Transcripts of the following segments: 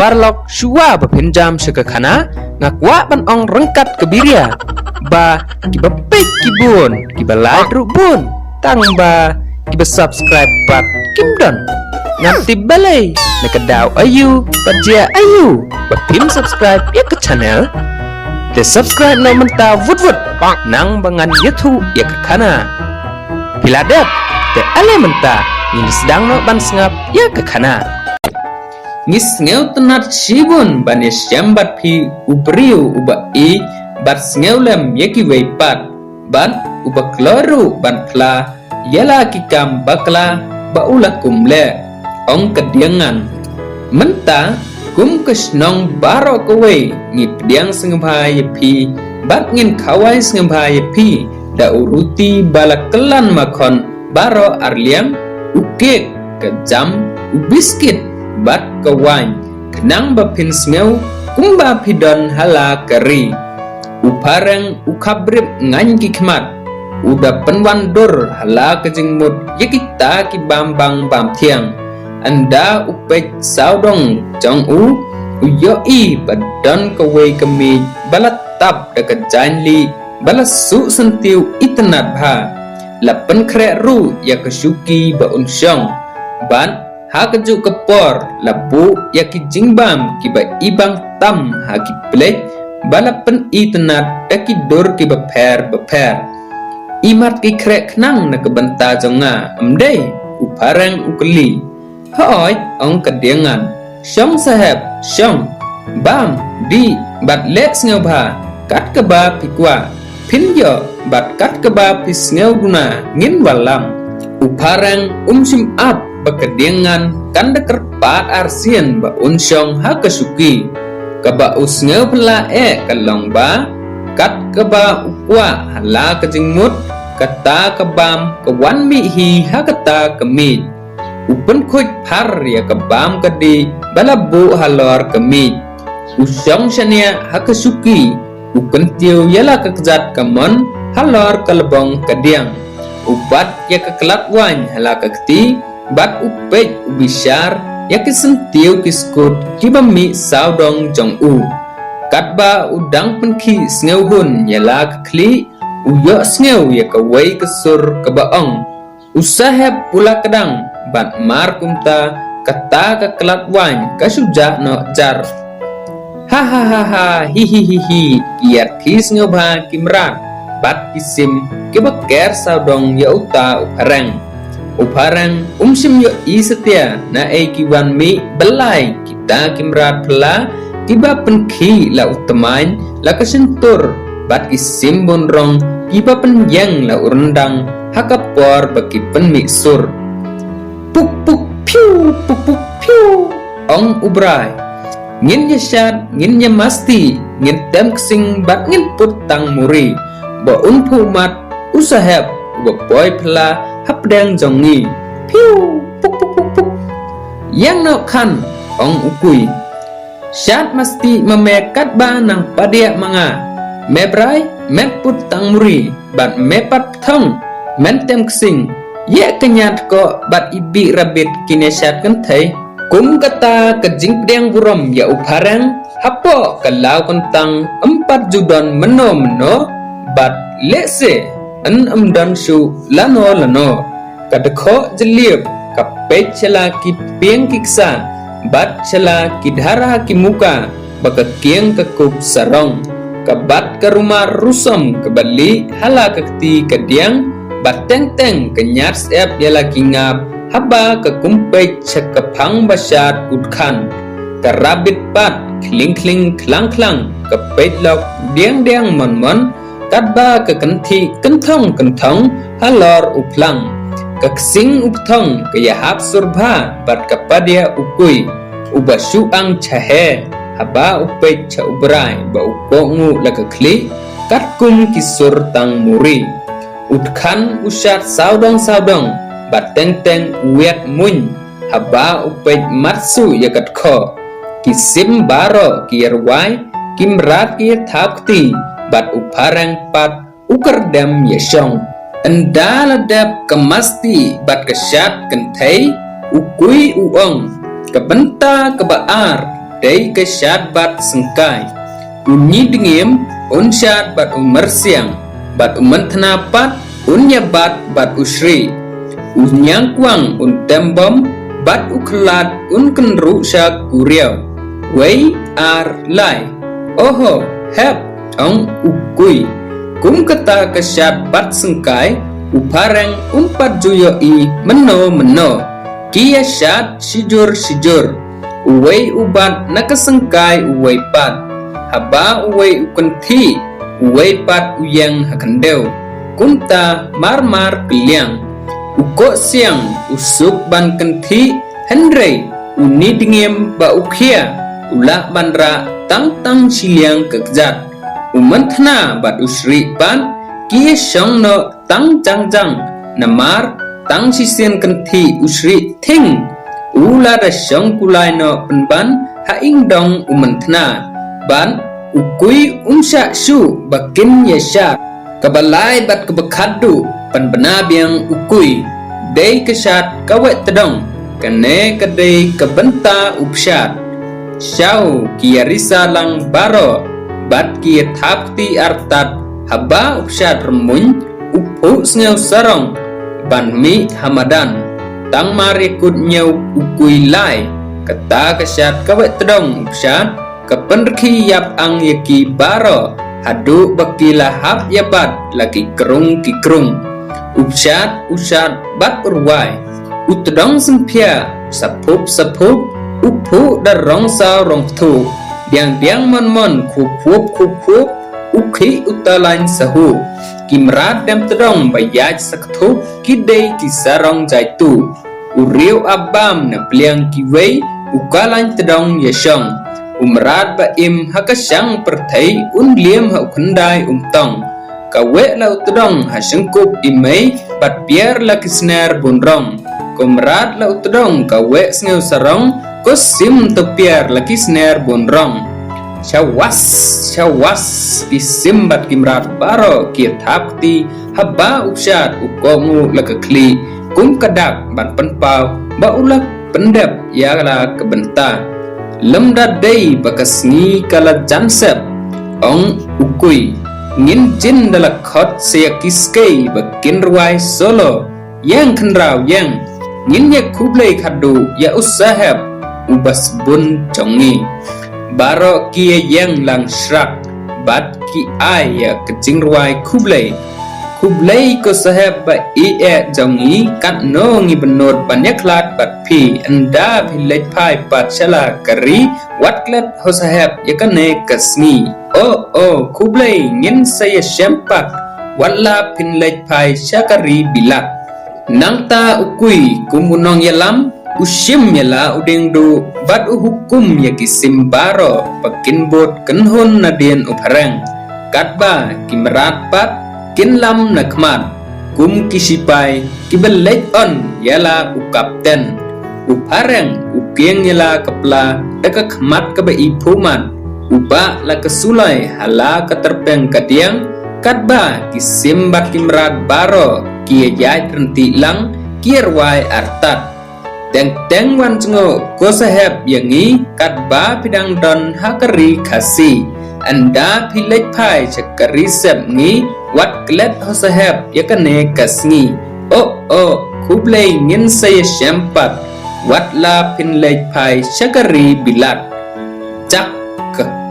parlok shua bapinjam syekakana ngakwa ban ong rengkat kebiria ba kiba pek kibun kiba like rubun tang ba kiba subscribe pat kimdon nanti balai nakadaw ayu pajia ayu bapim subscribe ya ke channel the subscribe na menta vut nang bangan YouTube ya ke kana piladap te ale menta ini sedang no ban sengap ya ke kana ngis ngeu tenat shibun banis jambat pi ubriu uba i bat ngeulem yaki weipat ban uba kloru ban pla yala kikam bakla baula kumle ong kediangan menta kum kesnong baro kowe ngi pediang sengbai pi bat ngin kawai sengbai pi da uruti balakelan makon baro arliam ukek kejam ubiskit bat kawan kenang bapin smeu kumba pidon hala keri uparang ukabrip ngan kikmat uda penwandur hala kejengmut yakita ki bambang bam tiang anda upek saudong jong uyoi badan kawe kemi balatap dekat janli balasu sentiu itenat bha lapen krek ru ya kesuki ba unsyong ban ha keju kepor labu ya ki jingbam ki ba ibang tam ha ki plek balapen itenat daki dor ki ba per imat ki krek nang na kebenta jonga amdei uparang ukeli hoi ong kediangan syong sahab syong bam di bat lek ngobha kat keba pikwa pinjo bat kat keba pis guna ngin walam uparang sim up bakediangan kan dekerpat arsian ba unsyong ha kesuki keba usngeu pela kalong ba kat keba ukwa hala kejingmut kata kebam kewan mihi ha kata kemit upen kuj par ya kebam kedi balabu halor kemit usyong shania ha kesuki upen tiu yala kekejat kemon halor kelebong kediang ubat ya kekelat wan hala kekti bat upej ubishar ya kisentiu kiskut kibami saudong jong katba udang penki sneuhun yala kekli uyo sneu ya kawai kesur kebaong usahab pula kedang bat mar kumta kata kekelat wan kasuja no jar hahaha hihihihi iar kis ngobha kimran bat kisim kebaker saudong ya uta uparang sim yo i setia na kiwan mi belai kita kimrat pela kiba penki la utamain la kesentur bat kisim bonrong kiba penjang la urendang hakapor bagi penmiksur puk puk piu ong ubrai ngin yasat ngin yamasti ngin tem kesing bat ngin putang muri ba unpu mat usahab ba boy pela hapdang jongi piu puk yang nak kan ong ukui syat mesti memekat banang padia manga mebrai met putang muri bat mepat thong mentem kesing ye kenyat ko bat ibi rabit kinesyat kentai kum kata kejing pedang buram ya uparang hapo kalau kentang 4 judon meno bat lese dan su lano kadekho jeliep kapet cela ki pieng kiksa bat cela ki dhara ki muka baka kieng kekup sarong kabat ke rumah rusam kebali hala kekti kediang bat teng kenyat sep yala kingap haba kekumpet cekepang basyat udkan karabit pat kling klang kepet lok diang mon kadba kekenti kentong halor uplang keksing uptong kayahap surba bat kapadia ukui ubasuang cahe haba upet ca ubrai ba ukongu lakakli katkum kisur tang muri utkan usat saudong bat teng uet mun haba upet matsu yakatko kisim baro kierwai kimrat kier thapti bat uparang pat ukerdam yashong endaladap kemasti bat kesyat kentai ukui uong kebenta kebaar day kesyat bat sengkai unyi dingim unsyat bat umersiang bat umentnapat unyabat bat usri unyang kuang untembom bat uklat unkenru syak kuriau wei ar lai oho hep ong ukui kum kata kesyat bat sengkai upareng umpat juyoi meno kia syat sijur uwei ubat nakasengkai uwei pat haba uwei ukanthi uwei pat uyang hakandeu kumta marmar keliang uko siang usuk ban kanthi hendrei uni dingem ba ukhia ulah bandra tang siliang kekjat umanthna bat usri pan kia syong no tang jang namar tang sisien kanthi usri thing ula da syong kulai no penban haing dong umanthna ban ukui umsya syu bakin yasya kabalai bat kebekhadu penbena biang ukui dei kesat kawet tedong kene kedei kebenta upsyat syau kia risa lang baro bat kia thapti artat haba upsyat remuny uphu sngew sarong ban mi hamadan tang marikut nyau ukui lai kata kesat kawet tedong upsyat kepenrki yap ang yaki baro hadu bakila hap yabat lagi kerung kikrung upsyat usat bat urwai utedong sempia sapup uphu darong sa rong thu biang mon kupup ukhi utalain sahu kimrat dem tedong bayaj sakthu kidei kisarong jaitu uriu abam na pliang kiwei ukalain tedong yashong umrat ba im hakasyang perthai unliem haukhandai umtong kawe lau tedong hasengkup imei bat biar la kisner bunrong kumrat lau tedong kawe sngew sarong kosim tepiar la kisner bunrong syawas kisim bat kimrat baro kia thapti haba upsyat ukomu la kekli kum kadak bat penpau ba ulak pendep ya la kebenta lemda dei bakasngi kala jansep ong ukui ngin jin dala khot se kiskei bakin ruai solo yang khenrau yang ngin ya khublei khadu ya usahab ubas bun chongi baro kia yang lang shrak bat ki ai ya kecing ruai khublei ko sahab ba jongi kat no ngi benot banyaklat bat phi anda philai phai pat chala kari watklet ho sahab yakane kasni o khublei ngin saya syampak walla phinlai phai syakari bilak nangta ukui kumunong yalam usyim yala udengdu bat uhukum yakisim baro pakin bot kenhon nadien upharang katba kimrat pat kinlam nakmat kum kisipai kibelej on yala ukapten upharang ukieng yala kepla deka khmat kabe ipuman uba la kesulai hala keterpeng kadiang katba kisim bat kimrat baro kia jai renti lang kierwai artat teng wan cengo ko sahab yangi katba pidang don hakari khasi anda philej phai chakari sep ngi wat klet ho sahab yakane kasngi khublei ngin saya syampat wat la phinlej phai chakari bilat cak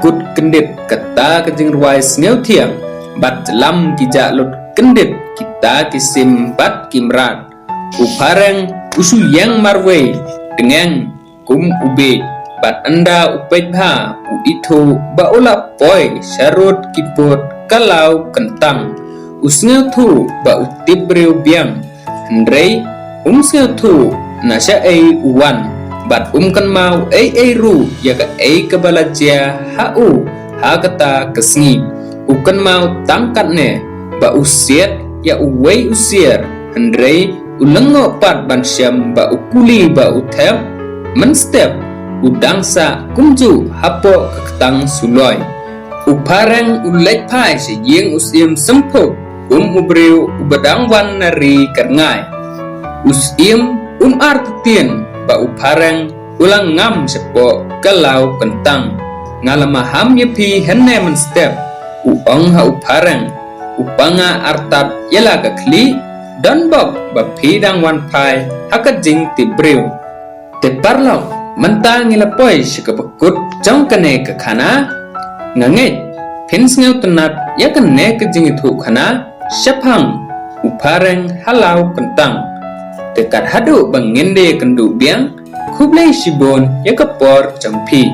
kut kendit kata kejing ruai sngew thiang bat lam kijak lut kendit kita kisim bat kimrat upareng usu yang marwei dengan kum ube bat anda upej bha itu baula poi syarut kiput kalau kentang usngeu thu ba utip breu biang hendrei umsngeu thu nasya ei uwan bat kan mau ei ru ya ka ei kabalaja hau ha kata kesngi ukan mau tangkat ne ba usiat ya uwei usier hendrei ulengo pat ban syam ba ukuli ba uthep menstep udangsa kumju hapo ketang suloi upareng ulej phai se yeng usim sempuk ubreu ubadang wan nari kerngai usim art tien ba upareng ulang ngam sepo kalau kentang ngalama ham yepi hennemen step uong ha uparang upanga artat yala gakli don bok ba pidang wan pai hakat jing ti brew te parlok mentang ila poi shikapakut jong kane ka khana ngange phins ngau tunat yakan ne ka jing thu khana shaphang uparang halau kentang dekat hadu bangende kendu biang kublai shibon yakapor jampi